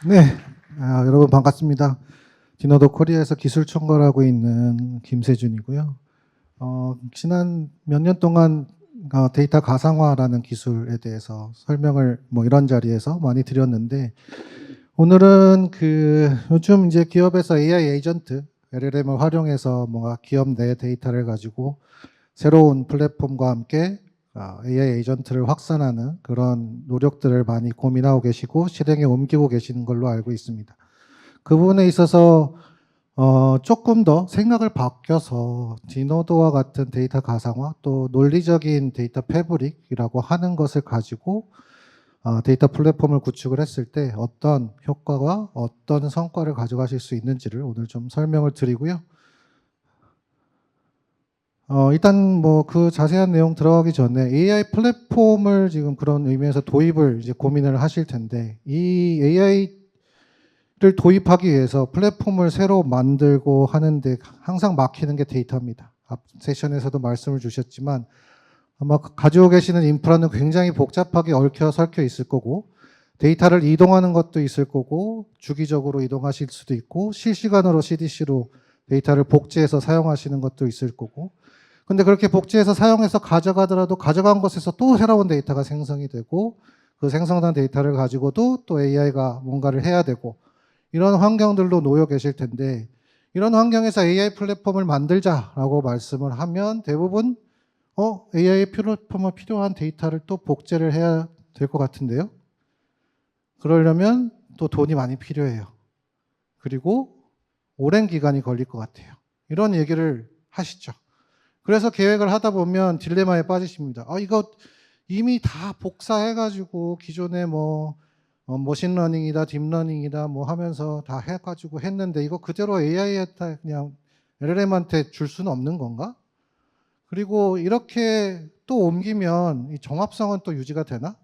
네, 여러분 반갑습니다. 디너도 코리아에서 기술 총괄하고 있는 김세준이고요. 지난 몇 년 동안 데이터 가상화라는 기술에 대해서 설명을 이런 자리에서 많이 드렸는데, 오늘은 요즘 이제 기업에서 AI 에이전트, LLM을 활용해서 뭔가 기업 내 데이터를 가지고 새로운 플랫폼과 함께 AI 에이전트를 확산하는 그런 노력들을 많이 고민하고 계시고 실행에 옮기고 계시는 걸로 알고 있습니다. 그 부분에 있어서 조금 더 생각을 바뀌어서 디노도와 같은 데이터 가상화, 또 논리적인 데이터 패브릭이라고 하는 것을 가지고 데이터 플랫폼을 구축을 했을 때 어떤 효과가, 어떤 성과를 가져가실 수 있는지를 오늘 좀 설명을 드리고요. 일단 그 자세한 내용 들어가기 전에 AI 플랫폼을 지금 그런 의미에서 도입을 이제 고민을 하실 텐데, 이 AI를 도입하기 위해서 플랫폼을 새로 만들고 하는데 항상 막히는 게 데이터입니다. 앞 세션에서도 말씀을 주셨지만 아마 가지고 계시는 인프라는 굉장히 복잡하게 얽혀 설켜 있을 거고, 데이터를 이동하는 것도 있을 거고, 주기적으로 이동하실 수도 있고, 실시간으로 CDC로 데이터를 복제해서 사용하시는 것도 있을 거고, 근데 그렇게 복제해서 사용해서 가져가더라도 가져간 것에서 또 새로운 데이터가 생성이 되고, 그 생성된 데이터를 가지고도 또 AI가 뭔가를 해야 되고, 이런 환경들로 놓여 계실 텐데, 이런 환경에서 AI 플랫폼을 만들자라고 말씀을 하면 대부분 AI 플랫폼에 필요한 데이터를 또 복제를 해야 될 것 같은데요. 그러려면 또 돈이 많이 필요해요. 그리고 오랜 기간이 걸릴 것 같아요. 이런 얘기를 하시죠. 그래서 계획을 하다 보면 딜레마에 빠지십니다. 이거 이미 다 복사해가지고 기존에 머신러닝이다, 딥러닝이다 하면서 다 해가지고 했는데 이거 그대로 AI한테 그냥 LLM한테 줄 수는 없는 건가? 그리고 이렇게 또 옮기면 이 정합성은 또 유지가 되나?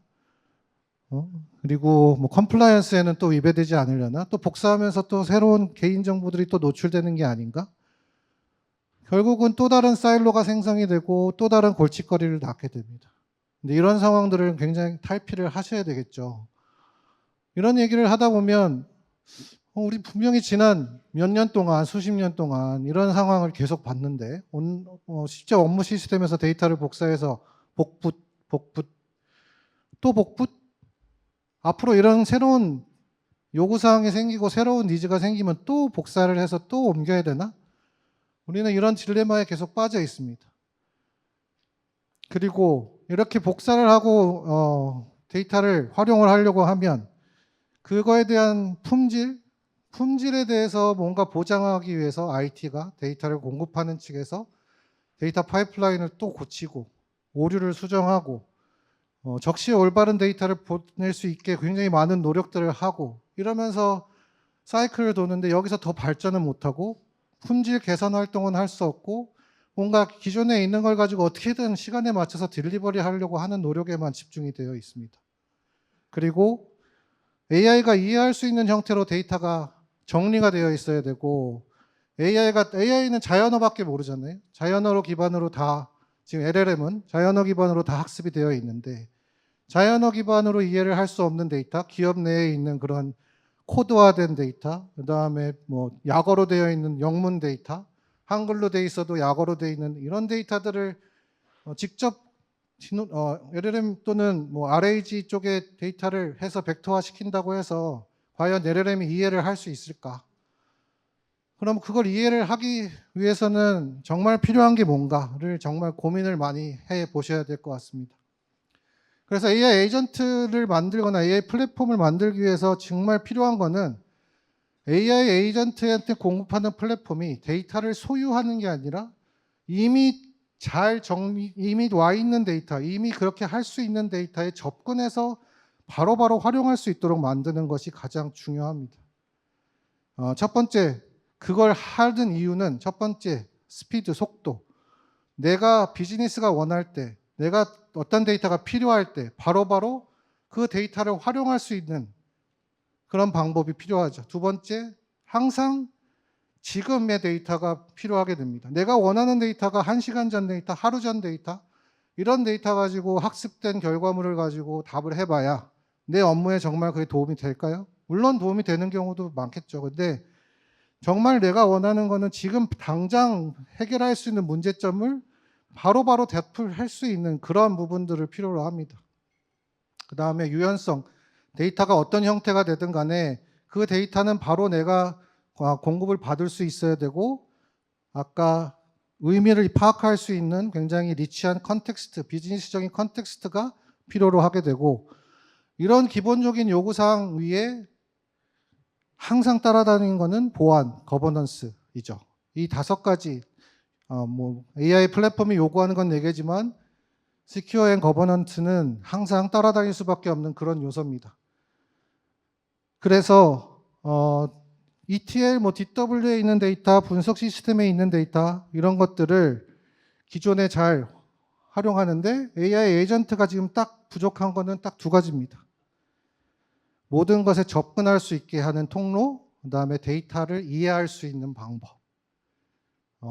그리고 컴플라이언스에는 또 위배되지 않으려나? 또 복사하면서 또 새로운 개인정보들이 또 노출되는 게 아닌가? 결국은 또 다른 사일로가 생성이 되고 또 다른 골칫거리를 낳게 됩니다. 근데 이런 상황들을 굉장히 탈피를 하셔야 되겠죠. 이런 얘기를 하다 보면 우리 분명히 지난 몇 년 동안, 수십 년 동안 이런 상황을 계속 봤는데, 실제 업무 시스템에서 데이터를 복사해서 복붙, 또 복붙? 앞으로 이런 새로운 요구사항이 생기고 새로운 니즈가 생기면 또 복사를 해서 또 옮겨야 되나? 우리는 이런 딜레마에 계속 빠져 있습니다. 그리고 이렇게 복사를 하고 데이터를 활용을 하려고 하면 그거에 대한 품질에 대해서 뭔가 보장하기 위해서 IT가 데이터를 공급하는 측에서 데이터 파이프라인을 또 고치고 오류를 수정하고 적시에 올바른 데이터를 보낼 수 있게 굉장히 많은 노력들을 하고 이러면서 사이클을 도는데, 여기서 더 발전은 못하고 품질 개선 활동은 할 수 없고 뭔가 기존에 있는 걸 가지고 어떻게든 시간에 맞춰서 딜리버리 하려고 하는 노력에만 집중이 되어 있습니다. 그리고 AI가 이해할 수 있는 형태로 데이터가 정리가 되어 있어야 되고, AI는 자연어밖에 모르잖아요. 자연어로 기반으로 다, 지금 LLM은 자연어 기반으로 다 학습이 되어 있는데, 자연어 기반으로 이해를 할 수 없는 데이터, 기업 내에 있는 그런 코드화된 데이터, 그 다음에 약어로 되어 있는 영문 데이터, 한글로 되어 있어도 약어로 되어 있는 이런 데이터들을 직접 LLM 또는 RAG 쪽에 데이터를 해서 벡터화 시킨다고 해서 과연 LLM이 이해를 할 수 있을까? 그럼 그걸 이해를 하기 위해서는 정말 필요한 게 뭔가를 정말 고민을 많이 해 보셔야 될 것 같습니다. 그래서 AI 에이전트를 만들거나 AI 플랫폼을 만들기 위해서 정말 필요한 거는 AI 에이전트한테 공급하는 플랫폼이 데이터를 소유하는 게 아니라 이미 이미 와 있는 데이터, 이미 그렇게 할 수 있는 데이터에 접근해서 바로바로 활용할 수 있도록 만드는 것이 가장 중요합니다. 첫 번째, 그걸 하는 이유는 첫 번째, 스피드, 속도. 내가 비즈니스가 원할 때, 내가 어떤 데이터가 필요할 때 바로바로 그 데이터를 활용할 수 있는 그런 방법이 필요하죠. 두 번째, 항상 지금의 데이터가 필요하게 됩니다. 내가 원하는 데이터가 1시간 전 데이터, 하루 전 데이터, 이런 데이터 가지고 학습된 결과물을 가지고 답을 해봐야 내 업무에 정말 그게 도움이 될까요? 물론 도움이 되는 경우도 많겠죠. 근데 정말 내가 원하는 거는 지금 당장 해결할 수 있는 문제점을 바로바로 대풀할 수 있는 그런 부분들을 필요로 합니다. 그 다음에 유연성, 데이터가 어떤 형태가 되든 간에 그 데이터는 바로 내가 공급을 받을 수 있어야 되고, 아까 의미를 파악할 수 있는 굉장히 리치한 컨텍스트, 비즈니스적인 컨텍스트가 필요로 하게 되고, 이런 기본적인 요구사항 위에 항상 따라다니는 것은 보안, 거버넌스이죠. 이 5가지, AI 플랫폼이 요구하는 건 4개지만 시큐어 앤 거버넌스는 항상 따라다닐 수밖에 없는 그런 요소입니다. 그래서 ETL, DW에 있는 데이터, 분석 시스템에 있는 데이터, 이런 것들을 기존에 잘 활용하는데 AI 에이전트가 지금 딱 부족한 거는 딱 2가지입니다. 모든 것에 접근할 수 있게 하는 통로, 그 다음에 데이터를 이해할 수 있는 방법.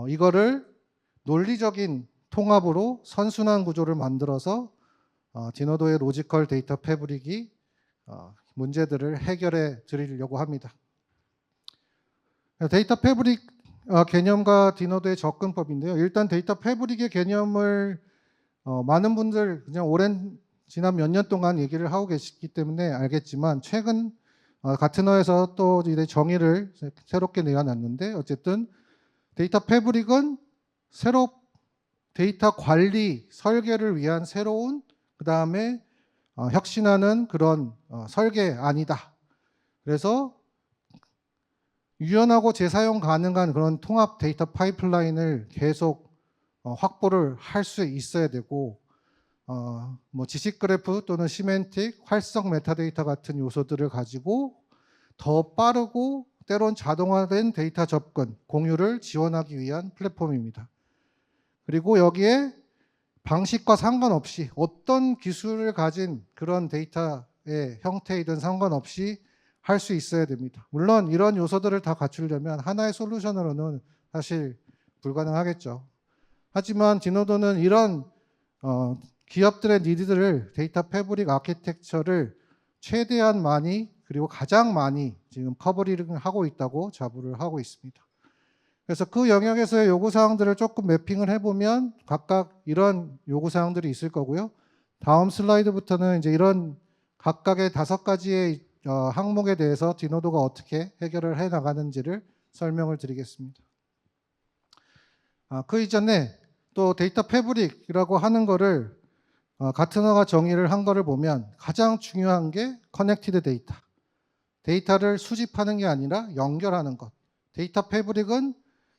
이거를 논리적인 통합으로 선순환 구조를 만들어서 디노도의 로지컬 데이터 패브릭이 문제들을 해결해 드리려고 합니다. 데이터 패브릭 개념과 디노도의 접근법인데요. 일단 데이터 패브릭의 개념을 많은 분들 그냥 지난 몇 년 동안 얘기를 하고 계시기 때문에 알겠지만, 최근 가트너에서 또 이제 정의를 새롭게 내어놨는데, 어쨌든 데이터 패브릭은 데이터 관리 설계를 위한 새로운, 그 다음에 혁신하는 그런 설계안이다. 그래서 유연하고 재사용 가능한 그런 통합 데이터 파이프라인을 계속 확보를 할 수 있어야 되고, 지식 그래프 또는 시멘틱, 활성 메타데이터 같은 요소들을 가지고 더 빠르고 때론 자동화된 데이터 접근, 공유를 지원하기 위한 플랫폼입니다. 그리고 여기에 방식과 상관없이 어떤 기술을 가진 그런 데이터의 형태이든 상관없이 할 수 있어야 됩니다. 물론 이런 요소들을 다 갖추려면 하나의 솔루션으로는 사실 불가능하겠죠. 하지만 디노도는 이런 기업들의 니드들을 데이터 패브릭 아키텍처를 최대한 많이, 그리고 가장 많이 지금 커버링을 하고 있다고 자부를 하고 있습니다. 그래서 그 영역에서의 요구사항들을 조금 매핑을 해보면 각각 이런 요구사항들이 있을 거고요. 다음 슬라이드부터는 이제 이런 각각의 5가지의 항목에 대해서 디노도가 어떻게 해결을 해 나가는지를 설명을 드리겠습니다. 그 이전에 또 데이터 패브릭이라고 하는 거를 가트너가 정의를 한 거를 보면 가장 중요한 게 커넥티드 데이터. 데이터를 수집하는 게 아니라 연결하는 것. 데이터 패브릭은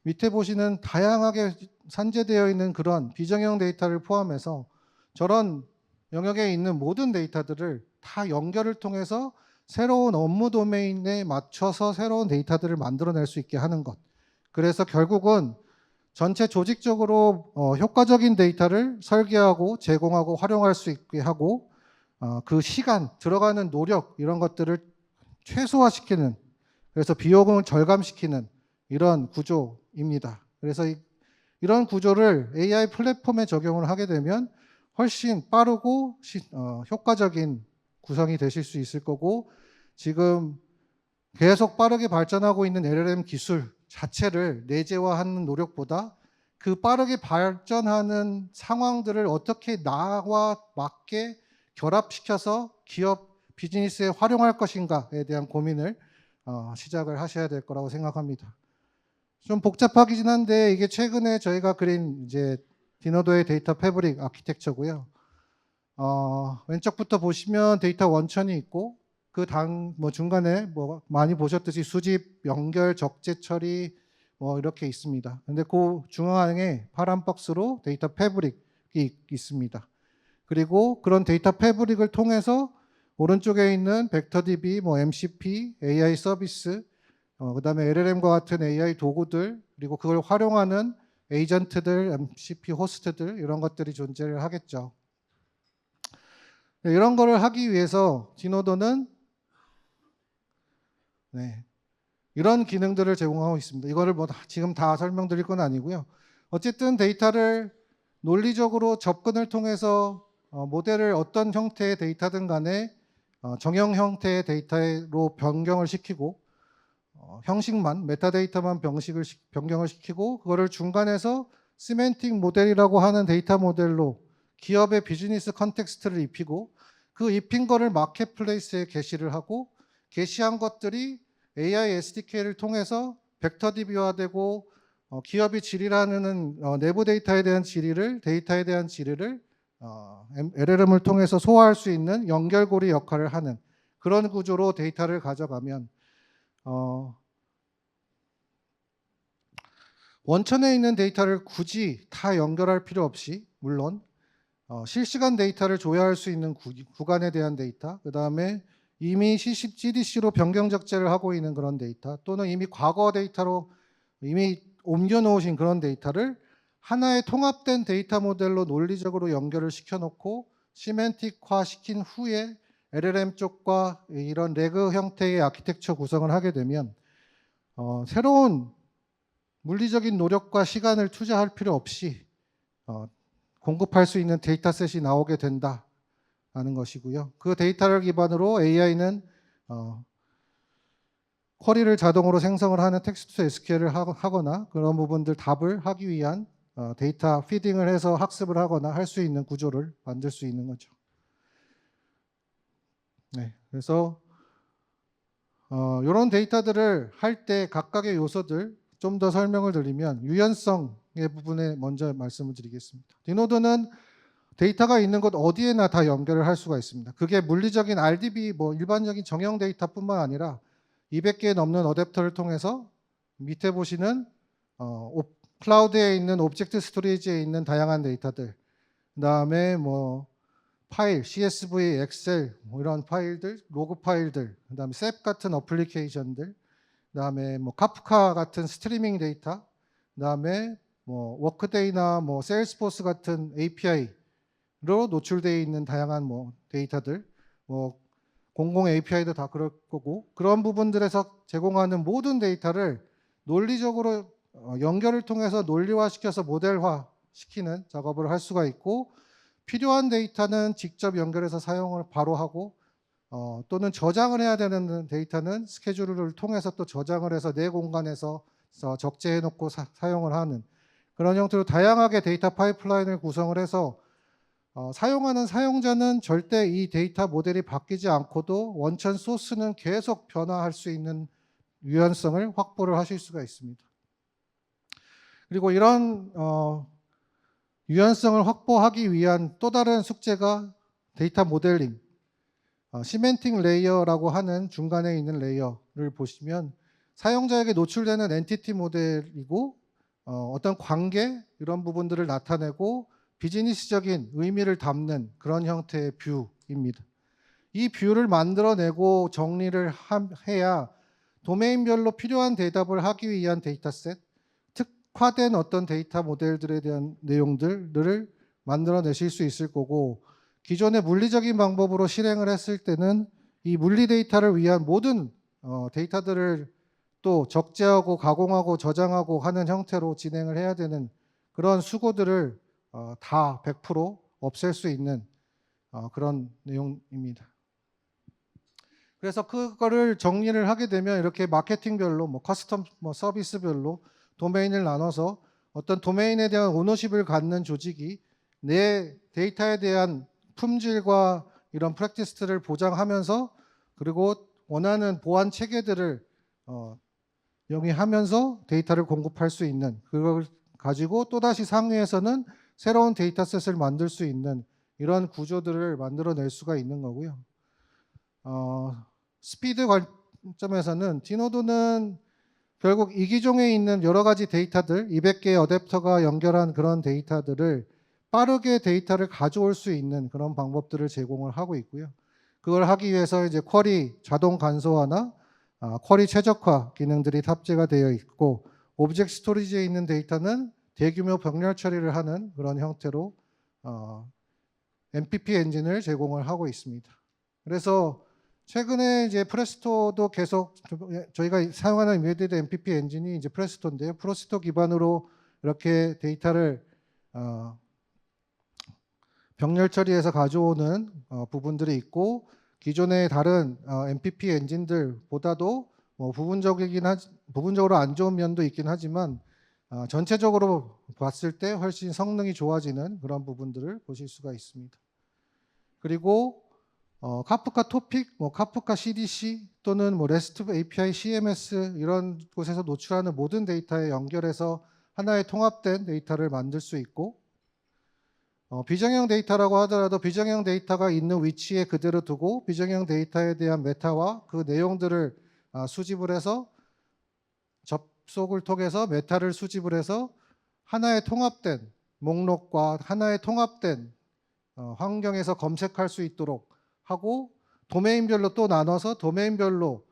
밑에 보시는 다양하게 산재되어 있는 그런 비정형 데이터를 포함해서 저런 영역에 있는 모든 데이터들을 다 연결을 통해서 새로운 업무 도메인에 맞춰서 새로운 데이터들을 만들어낼 수 있게 하는 것. 그래서 결국은 전체 조직적으로 효과적인 데이터를 설계하고 제공하고 활용할 수 있게 하고, 그 시간, 들어가는 노력, 이런 것들을 최소화시키는, 그래서 비용을 절감시키는 이런 구조입니다. 그래서 이런 구조를 AI 플랫폼에 적용을 하게 되면 훨씬 빠르고 효과적인 구성이 되실 수 있을 거고, 지금 계속 빠르게 발전하고 있는 LLM 기술 자체를 내재화하는 노력보다 그 빠르게 발전하는 상황들을 어떻게 나와 맞게 결합시켜서 기업 비즈니스에 활용할 것인가에 대한 고민을 시작을 하셔야 될 거라고 생각합니다. 좀 복잡하긴 한데 이게 최근에 저희가 그린 이제 디노도의 데이터 패브릭 아키텍처고요. 왼쪽부터 보시면 데이터 원천이 있고, 그 중간에 많이 보셨듯이 수집, 연결, 적재 처리 이렇게 있습니다. 근데 그 중앙에 파란 박스로 데이터 패브릭이 있습니다. 그리고 그런 데이터 패브릭을 통해서 오른쪽에 있는 벡터DB, MCP, AI 서비스, 그다음에 LLM과 같은 AI 도구들, 그리고 그걸 활용하는 에이전트들, MCP 호스트들, 이런 것들이 존재를 하겠죠. 이런 거를 하기 위해서 디노도는 이런 기능들을 제공하고 있습니다. 이거를 지금 다 설명드릴 건 아니고요. 어쨌든 데이터를 논리적으로 접근을 통해서 모델을 어떤 형태의 데이터든 간에 정형 형태의 데이터로 변경을 시키고 형식만 메타데이터만 변경을 시키고 그거를 중간에서 시멘틱 모델이라고 하는 데이터 모델로 기업의 비즈니스 컨텍스트를 입히고 그 입힌 거를 마켓플레이스에 게시를 하고 게시한 것들이 AI SDK를 통해서 벡터 DB화되고 기업이 질의하는 내부 데이터에 대한 데이터에 대한 질의를 LLM을 통해서 소화할 수 있는 연결고리 역할을 하는 그런 구조로 데이터를 가져가면 원천에 있는 데이터를 굳이 다 연결할 필요 없이 물론 실시간 데이터를 조회할 수 있는 구간에 대한 데이터, 그 다음에 이미 CDC로 변경 적재를 하고 있는 그런 데이터 또는 이미 과거 데이터로 이미 옮겨놓으신 그런 데이터를 하나의 통합된 데이터 모델로 논리적으로 연결을 시켜놓고 시멘틱화 시킨 후에 LLM 쪽과 이런 레그 형태의 아키텍처 구성을 하게 되면 새로운 물리적인 노력과 시간을 투자할 필요 없이 공급할 수 있는 데이터셋이 나오게 된다는 것이고요. 그 데이터를 기반으로 AI는 쿼리를 자동으로 생성을 하는 텍스트 SQL을 하거나 그런 부분들 답을 하기 위한 데이터 피딩을 해서 학습을 하거나 할 수 있는 구조를 만들 수 있는 거죠. 네, 그래서 이런 데이터들을 할 때 각각의 요소들 좀 더 설명을 드리면 유연성의 부분에 먼저 말씀을 드리겠습니다. 디노드는 데이터가 있는 곳 어디에나 다 연결을 할 수가 있습니다. 그게 물리적인 RDB 일반적인 정형 데이터뿐만 아니라 200개 넘는 어댑터를 통해서 밑에 보시는 클라우드에 있는 오브젝트 스토리지에 있는 다양한 데이터들, 그다음에 파일, CSV, 엑셀 이런 파일들, 로그 파일들, 그다음에 셉 같은 어플리케이션들, 그다음에 카프카 같은 스트리밍 데이터, 그다음에 워크데이나 세일스포스 같은 API로 노출되어 있는 다양한 데이터들, 공공 API도 다 그럴 거고 그런 부분들에서 제공하는 모든 데이터를 논리적으로 연결을 통해서 논리화시켜서 모델화 시키는 작업을 할 수가 있고 필요한 데이터는 직접 연결해서 사용을 바로 하고 또는 저장을 해야 되는 데이터는 스케줄을 통해서 또 저장을 해서 내 공간에서 적재해 놓고 사용을 하는 그런 형태로 다양하게 데이터 파이프라인을 구성을 해서 사용하는 사용자는 절대 이 데이터 모델이 바뀌지 않고도 원천 소스는 계속 변화할 수 있는 유연성을 확보를 하실 수가 있습니다. 그리고 이런 유연성을 확보하기 위한 또 다른 숙제가 데이터 모델링, 시멘틱 레이어라고 하는 중간에 있는 레이어를 보시면 사용자에게 노출되는 엔티티 모델이고 어떤 관계 이런 부분들을 나타내고 비즈니스적인 의미를 담는 그런 형태의 뷰입니다. 이 뷰를 만들어내고 정리를 해야 도메인별로 필요한 대답을 하기 위한 데이터셋, 특화된 어떤 데이터 모델들에 대한 내용들을 만들어내실 수 있을 거고 기존의 물리적인 방법으로 실행을 했을 때는 이 물리 데이터를 위한 모든 데이터들을 또 적재하고 가공하고 저장하고 하는 형태로 진행을 해야 되는 그런 수고들을 다 100% 없앨 수 있는 그런 내용입니다. 그래서 그거를 정리를 하게 되면 이렇게 마케팅별로 커스텀 서비스별로 도메인을 나눠서 어떤 도메인에 대한 오너십을 갖는 조직이 내 데이터에 대한 품질과 이런 프랙티스를 보장하면서 그리고 원하는 보안 체계들을 영위하면서 데이터를 공급할 수 있는 그걸 가지고 또다시 상위에서는 새로운 데이터셋을 만들 수 있는 이런 구조들을 만들어낼 수가 있는 거고요. 스피드 관점에서는 디노드는 결국 이 기종에 있는 여러 가지 데이터들, 200개의 어댑터가 연결한 그런 데이터들을 빠르게 데이터를 가져올 수 있는 그런 방법들을 제공을 하고 있고요. 그걸 하기 위해서 이제 쿼리 자동 간소화나 쿼리 최적화 기능들이 탑재가 되어 있고 오브젝트 스토리지에 있는 데이터는 대규모 병렬 처리를 하는 그런 형태로 MPP 엔진을 제공을 하고 있습니다. 그래서 최근에 이제 프레스토도 계속 저희가 사용하는 이미디드 MPP 엔진이 이제 프레스토인데요. 프레스토 기반으로 이렇게 데이터를 병렬 처리해서 가져오는 부분들이 있고 기존의 다른 MPP 엔진들보다도 뭐 부분적으로 안 좋은 면도 있긴 하지만 전체적으로 봤을 때 훨씬 성능이 좋아지는 그런 부분들을 보실 수가 있습니다. 그리고 카프카 토픽, 뭐 카프카 CDC 또는 뭐 REST API CMS 이런 곳에서 노출하는 모든 데이터에 연결해서 하나의 통합된 데이터를 만들 수 있고, 비정형 데이터라고 하더라도 비정형 데이터가 있는 위치에 그대로 두고 비정형 데이터에 대한 메타와 그 내용들을 수집을 해서 접속을 통해서 메타를 수집을 해서 하나의 통합된 목록과 하나의 통합된 환경에서 검색할 수 있도록 하고, 도메인별로 또 나눠서 도메인별로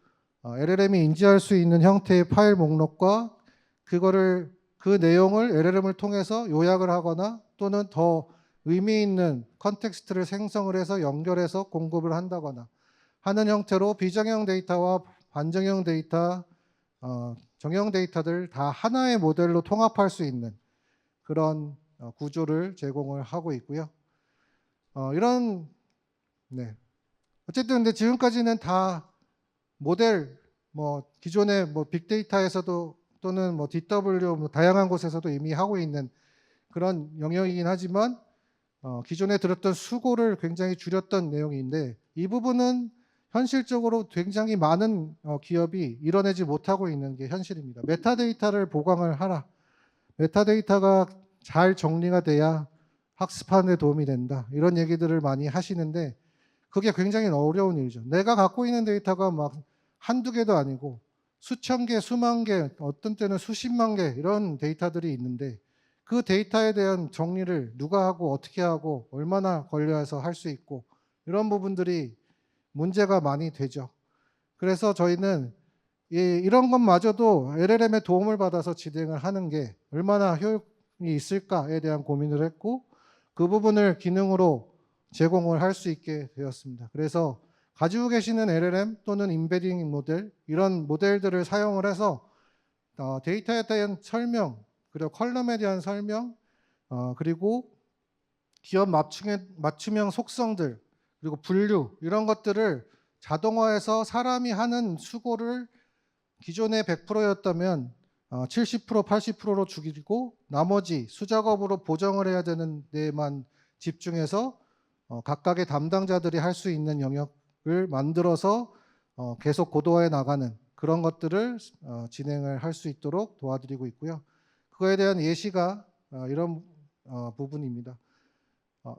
LLM이 인지할 수 있는 형태의 파일 목록과 그 내용을 LLM을 통해서 요약을 하거나 또는 더 의미 있는 컨텍스트를 생성을 해서 연결해서 공급을 한다거나 하는 형태로 비정형 데이터와 반정형 데이터, 정형 데이터들 다 하나의 모델로 통합할 수 있는 그런 구조를 제공을 하고 있고요. 어쨌든 근데 지금까지는 다 모델, 뭐 기존의 뭐 빅데이터에서도 또는 뭐 DW 뭐 다양한 곳에서도 이미 하고 있는 그런 영역이긴 하지만 기존에 들었던 수고를 굉장히 줄였던 내용인데, 이 부분은 현실적으로 굉장히 많은 기업이 이뤄내지 못하고 있는 게 현실입니다. 메타데이터를 보강을 하라. 메타데이터가 잘 정리가 돼야 학습하는 데 도움이 된다. 이런 얘기들을 많이 하시는데 그게 굉장히 어려운 일이죠. 내가 갖고 있는 데이터가 막 한두 개도 아니고 수천 개, 수만 개, 어떤 때는 수십만 개 이런 데이터들이 있는데 그 데이터에 대한 정리를 누가 하고 어떻게 하고 얼마나 걸려서 할 수 있고 이런 부분들이 문제가 많이 되죠. 그래서 저희는 이런 것마저도 LLM의 도움을 받아서 진행을 하는 게 얼마나 효율이 있을까에 대한 고민을 했고, 그 부분을 기능으로 제공을 할 수 있게 되었습니다. 그래서 가지고 계시는 LLM 또는 임베딩 모델 이런 모델들을 사용을 해서 데이터에 대한 설명, 그리고 컬럼에 대한 설명, 그리고 기업 맞춤형 속성들, 그리고 분류 이런 것들을 자동화해서 사람이 하는 수고를 기존에 100%였다면 70%, 80%로 줄이고 나머지 수작업으로 보정을 해야 되는 데만 집중해서 각각의 담당자들이 할 수 있는 영역을 만들어서 계속 고도화해 나가는 그런 것들을 진행을 할 수 있도록 도와드리고 있고요. 그거에 대한 예시가 이런 부분입니다.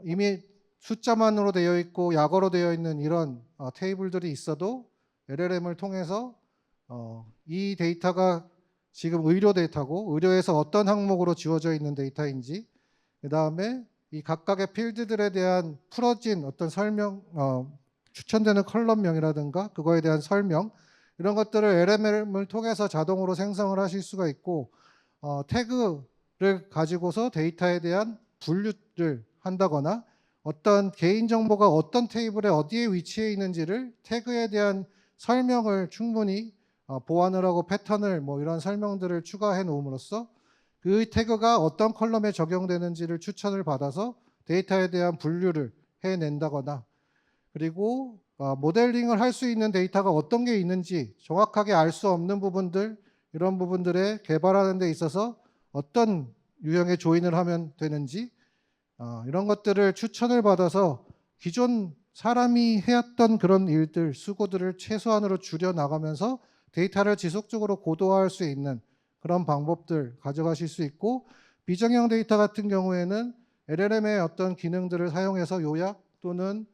이미 숫자만으로 되어 있고 약어로 되어 있는 이런 테이블들이 있어도 LLM을 통해서 이 데이터가 지금 의료 데이터고 의료에서 어떤 항목으로 지워져 있는 데이터인지, 그 다음에 이 각각의 필드들에 대한 풀어진 어떤 설명, 추천되는 컬럼명이라든가 그거에 대한 설명 이런 것들을 LLM을 통해서 자동으로 생성을 하실 수가 있고, 태그를 가지고서 데이터에 대한 분류를 한다거나 어떤 개인정보가 어떤 테이블에 어디에 위치해 있는지를 태그에 대한 설명을 충분히 보완을 하고 패턴을 뭐 이런 설명들을 추가해 놓음으로써 그 태그가 어떤 컬럼에 적용되는지를 추천을 받아서 데이터에 대한 분류를 해낸다거나, 그리고 모델링을 할 수 있는 데이터가 어떤 게 있는지 정확하게 알 수 없는 부분들, 이런 부분들에 개발하는 데 있어서 어떤 유형의 조인을 하면 되는지 이런 것들을 추천을 받아서 기존 사람이 해왔던 그런 일들, 수고들을 최소한으로 줄여 나가면서 데이터를 지속적으로 고도화할 수 있는 그런 방법들 가져가실 수 있고, 비정형 데이터 같은 경우에는 LLM의 어떤 기능들을 사용해서 요약 또는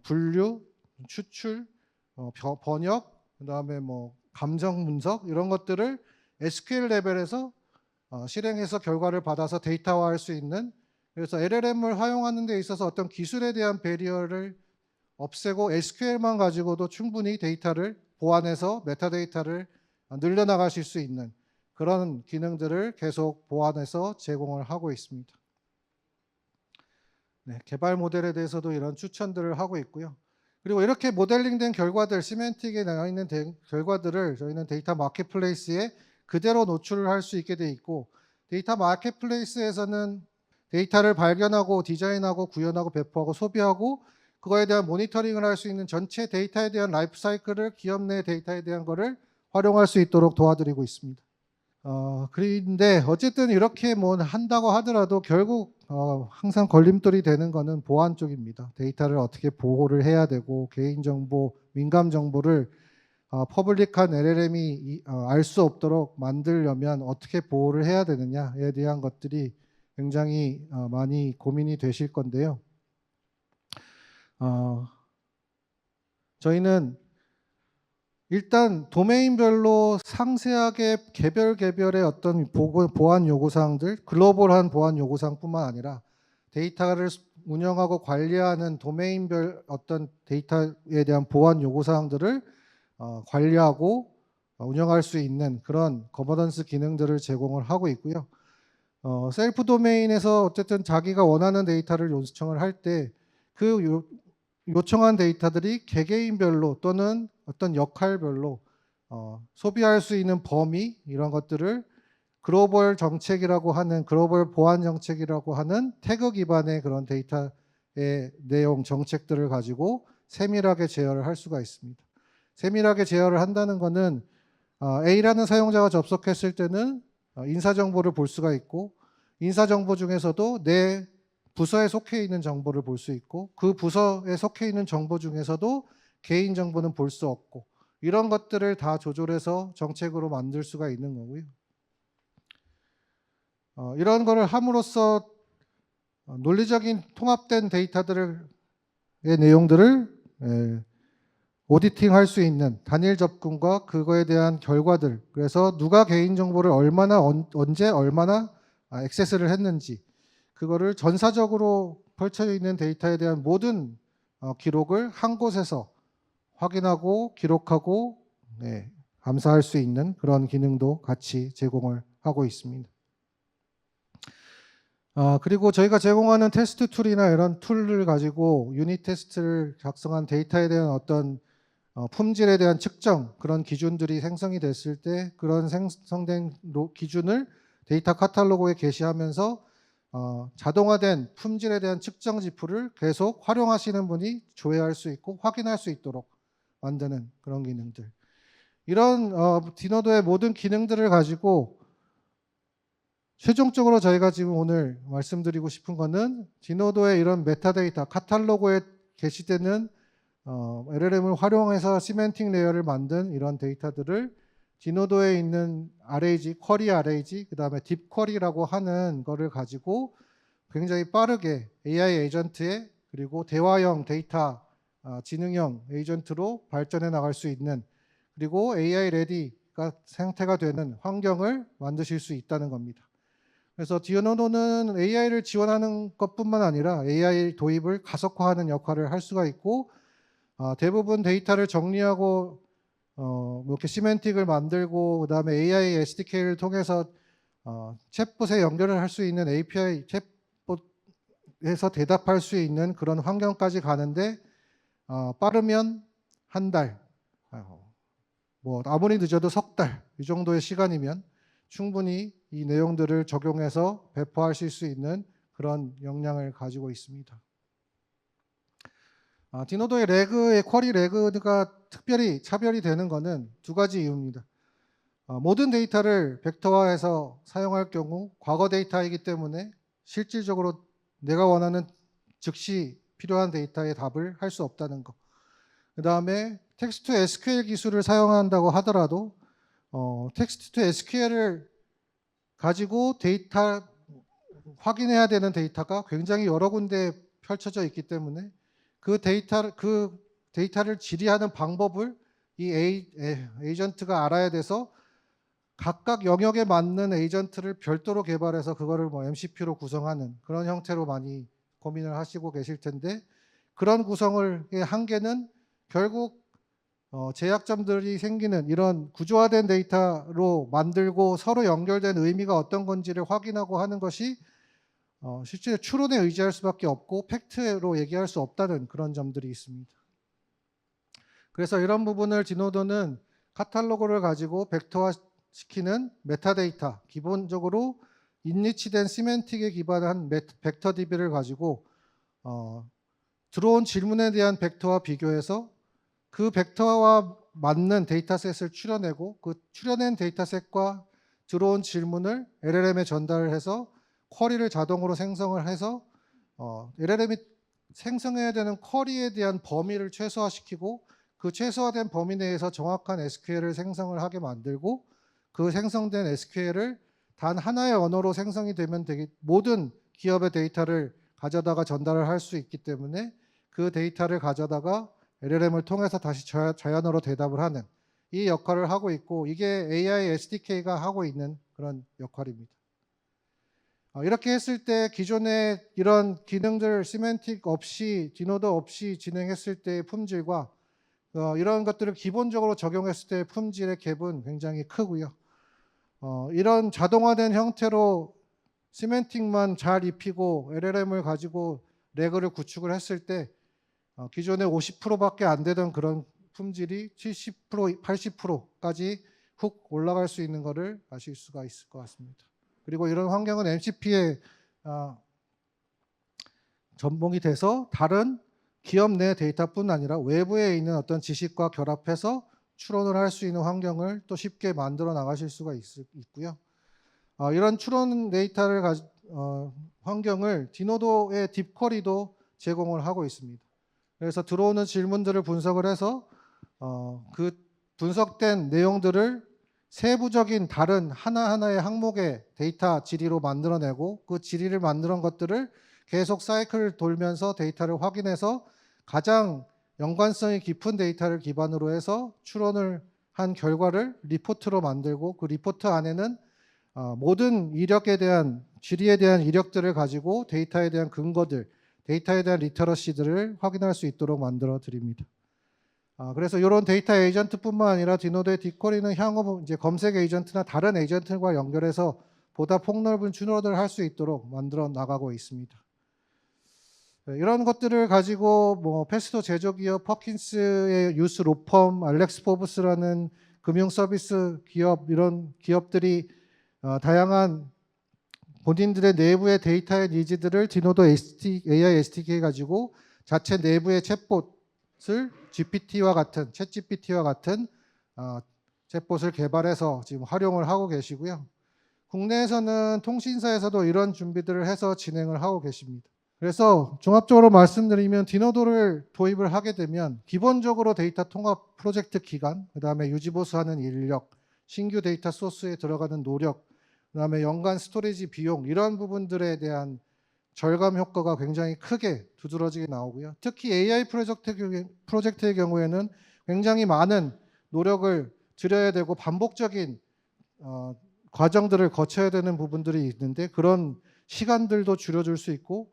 분류, 추출, 번역, 그다음에 뭐 감정 분석 이런 것들을 SQL 레벨에서 실행해서 결과를 받아서 데이터화할 수 있는, 그래서 LLM을 활용하는 데 있어서 어떤 기술에 대한 배리어를 없애고 SQL만 가지고도 충분히 데이터를 보완해서 메타데이터를 늘려나가실 수 있는 그런 기능들을 계속 보완해서 제공을 하고 있습니다. 네, 개발 모델에 대해서도 이런 추천들을 하고 있고요. 그리고 이렇게 모델링된 결과들, 시멘틱에 나와 있는 결과들을 저희는 데이터 마켓플레이스에 그대로 노출을 할 수 있게 돼 있고, 데이터 마켓플레이스에서는 데이터를 발견하고 디자인하고 구현하고 배포하고 소비하고 그거에 대한 모니터링을 할 수 있는 전체 데이터에 대한 라이프 사이클을 기업 내 데이터에 대한 거를 활용할 수 있도록 도와드리고 있습니다. 그런데 어쨌든 이렇게 뭐 한다고 하더라도 결국 항상 걸림돌이 되는 거는 보안 쪽입니다. 데이터를 어떻게 보호를 해야 되고 개인정보, 민감정보를 퍼블릭한 LLM이 알 수 없도록 만들려면 어떻게 보호를 해야 되느냐에 대한 것들이 굉장히 많이 고민이 되실 건데요. 저희는 일단 도메인별로 상세하게 개별의 어떤 보안 요구사항들, 글로벌한 보안 요구사항뿐만 아니라 데이터를 운영하고 관리하는 도메인별 어떤 데이터에 대한 보안 요구사항들을 관리하고 운영할 수 있는 그런 거버넌스 기능들을 제공을 하고 있고요. 셀프 도메인에서 어쨌든 자기가 원하는 데이터를 요청을 할 때 그 요청한 데이터들이 개개인별로 또는 어떤 역할별로 소비할 수 있는 범위 이런 것들을 글로벌 정책이라고 하는 글로벌 보안 정책이라고 하는 태그 기반의 그런 데이터의 내용 정책들을 가지고 세밀하게 제어를 할 수가 있습니다. 세밀하게 제어를 한다는 것은 A라는 사용자가 접속했을 때는 인사정보를 볼 수가 있고 인사정보 중에서도 내 부서에 속해 있는 정보를 볼 수 있고 그 부서에 속해 있는 정보 중에서도 개인정보는 볼 수 없고 이런 것들을 다 조절해서 정책으로 만들 수가 있는 거고요. 이런 거를 함으로써 논리적인 통합된 데이터들의 내용들을 오디팅할 수 있는 단일 접근과 그거에 대한 결과들, 그래서 누가 개인정보를 얼마나 언제 얼마나 액세스를 했는지 그거를 전사적으로 펼쳐져 있는 데이터에 대한 모든 기록을 한 곳에서 확인하고 기록하고 감사할 수 있는 그런 기능도 같이 제공을 하고 있습니다. 그리고 저희가 제공하는 테스트 툴이나 이런 툴을 가지고 유닛 테스트를 작성한 데이터에 대한 어떤 품질에 대한 측정 그런 기준들이 생성이 됐을 때 그런 생성된 기준을 데이터 카탈로그에 게시하면서 자동화된 품질에 대한 측정 지표를 계속 활용하시는 분이 조회할 수 있고 확인할 수 있도록 만드는 그런 기능들. 이런 디노도의 모든 기능들을 가지고 최종적으로 저희가 지금 오늘 말씀드리고 싶은 거는 디노도의 이런 메타데이터 카탈로그에 게시되는 LLM을 활용해서 시멘틱 레이어를 만든 이런 데이터들을 디노도에 있는 RAG, 쿼리 RAG, 그 다음에 딥 쿼리라고 하는 거를 가지고 굉장히 빠르게 AI 에이전트에 그리고 대화형 데이터 지능형 에이전트로 발전해 나갈 수 있는 그리고 AI 레디가 상태가 되는 환경을 만드실 수 있다는 겁니다. 그래서 디노도는 AI를 지원하는 것뿐만 아니라 AI 도입을 가속화하는 역할을 할 수가 있고 대부분 데이터를 정리하고 이렇게 시멘틱을 만들고 그다음에 AI SDK를 통해서 챗봇에 연결을 할 수 있는 API 챗봇에서 대답할 수 있는 그런 환경까지 가는데 빠르면 한 달, 뭐 아무리 늦어도 석 달 이 정도의 시간이면 충분히 이 내용들을 적용해서 배포하실 수 있는 그런 역량을 가지고 있습니다. 디노도의 레그의 쿼리 레그가 특별히 차별이 되는 것은 두 가지 이유입니다. 모든 데이터를 벡터화해서 사용할 경우 과거 데이터이기 때문에 실질적으로 내가 원하는 즉시 필요한 데이터의 답을 할 수 없다는 것. 그 다음에 텍스트 투 SQL 기술을 사용한다고 하더라도 텍스트 투 SQL을 가지고 데이터 확인해야 되는 데이터가 굉장히 여러 군데 펼쳐져 있기 때문에 그 데이터를 질의하는 방법을 이 에이전트가 알아야 돼서 각각 영역에 맞는 에이전트를 별도로 개발해서 그거를 뭐 MCP로 구성하는 그런 형태로 많이 고민을 하시고 계실 텐데 그런 구성의 한계는 결국 제약점들이 생기는 이런 구조화된 데이터로 만들고 서로 연결된 의미가 어떤 건지를 확인하고 하는 것이 실제 추론에 의지할 수밖에 없고 팩트로 얘기할 수 없다는 그런 점들이 있습니다. 그래서 이런 부분을 디노도는 카탈로그를 가지고 벡터화시키는 메타데이터, 기본적으로 인리치된 시멘틱에 기반한 벡터 DB를 가지고 들어온 질문에 대한 벡터와 비교해서 그 벡터와 맞는 데이터셋을 추려내고 그 추려낸 데이터셋과 들어온 질문을 LLM에 전달을 해서 쿼리를 자동으로 생성을 해서 LLM이 생성해야 되는 쿼리에 대한 범위를 최소화시키고 그 최소화된 범위 내에서 정확한 SQL을 생성을 하게 만들고 그 생성된 SQL을 단 하나의 언어로 생성이 되면 모든 기업의 데이터를 가져다가 전달을 할 수 있기 때문에 그 데이터를 가져다가 LLM을 통해서 다시 자연어로 대답을 하는 이 역할을 하고 있고 이게 AI SDK가 하고 있는 그런 역할입니다. 이렇게 했을 때 기존에 이런 기능들 시멘틱 없이 디노더 없이 진행했을 때의 품질과 이런 것들을 기본적으로 적용했을 때의 품질의 갭은 굉장히 크고요. 이런 자동화된 형태로 시멘틱만 잘 입히고 LLM을 가지고 레그를 구축을 했을 때 기존에 50%밖에 안 되던 그런 품질이 70%, 80%까지 훅 올라갈 수 있는 것을 아실 수가 있을 것 같습니다. 그리고 이런 환경은 MCP에 전봉이 돼서 다른 기업 내 데이터뿐 아니라 외부에 있는 어떤 지식과 결합해서 추론을 할 수 있는 환경을 또 쉽게 만들어 나가실 수가 있고요. 이런 추론 데이터를 환경을 디노도의 딥쿼리도 제공을 하고 있습니다. 그래서 들어오는 질문들을 분석을 해서 그 분석된 내용들을 세부적인 다른 하나하나의 항목의 데이터 지리로 만들어내고 그 지리를 만드는 것들을 계속 사이클을 돌면서 데이터를 확인해서 가장 연관성이 깊은 데이터를 기반으로 해서 추론을 한 결과를 리포트로 만들고 그 리포트 안에는 모든 이력에 대한 지리에 대한 이력들을 가지고 데이터에 대한 근거들, 데이터에 대한 리터러시들을 확인할 수 있도록 만들어 드립니다. 그래서 이런 데이터 에이전트뿐만 아니라 디노드의 딥쿼리는 향후 이제 검색 에이전트나 다른 에이전트과 연결해서 보다 폭넓은 추론을 할 수 있도록 만들어 나가고 있습니다. 이런 것들을 가지고 뭐 패스도 제조기업 퍼킨스의 유스 로펌, 알렉스 포브스라는 금융 서비스 기업 이런 기업들이 다양한 본인들의 내부의 데이터의 니즈들을 디노도 AI SDK 가지고 자체 내부의 챗봇을 GPT와 같은 챗GPT와 같은 챗봇을 개발해서 지금 활용을 하고 계시고요. 국내에서는 통신사에서도 이런 준비들을 해서 진행을 하고 계십니다. 그래서 종합적으로 말씀드리면 디노도를 도입을 하게 되면 기본적으로 데이터 통합 프로젝트 기간, 그 다음에 유지보수하는 인력, 신규 데이터 소스에 들어가는 노력, 그 다음에 연간 스토리지 비용 이런 부분들에 대한 절감 효과가 굉장히 크게 두드러지게 나오고요. 특히 AI 프로젝트의 경우에는 굉장히 많은 노력을 들여야 되고 반복적인 과정들을 거쳐야 되는 부분들이 있는데 그런 시간들도 줄여줄 수 있고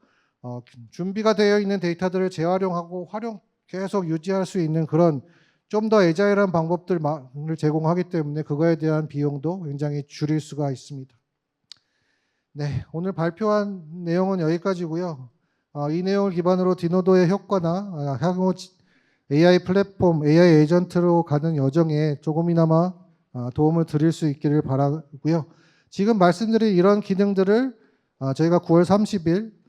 준비가 되어 있는 데이터들을 재활용하고 계속 유지할 수 있는 그런 좀 더 애자일한 방법들을 제공하기 때문에 그거에 대한 비용도 굉장히 줄일 수가 있습니다. 네, 오늘 발표한 내용은 여기까지고요. 이 내용을 기반으로 디노도의 효과나 향후 AI 플랫폼, AI 에이전트로 가는 여정에 조금이나마 도움을 드릴 수 있기를 바라고요. 지금 말씀드린 이런 기능들을 저희가 9월 30일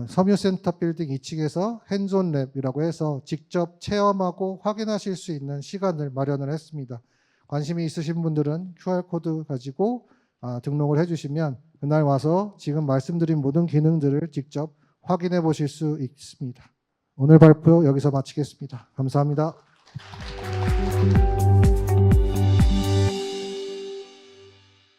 섬유센터 빌딩 2층에서 핸즈온 랩이라고 해서 직접 체험하고 확인하실 수 있는 시간을 마련을 했습니다. 관심이 있으신 분들은 QR코드 가지고 등록을 해주시면 그날 와서 지금 말씀드린 모든 기능들을 직접 확인해 보실 수 있습니다. 오늘 발표 여기서 마치겠습니다. 감사합니다.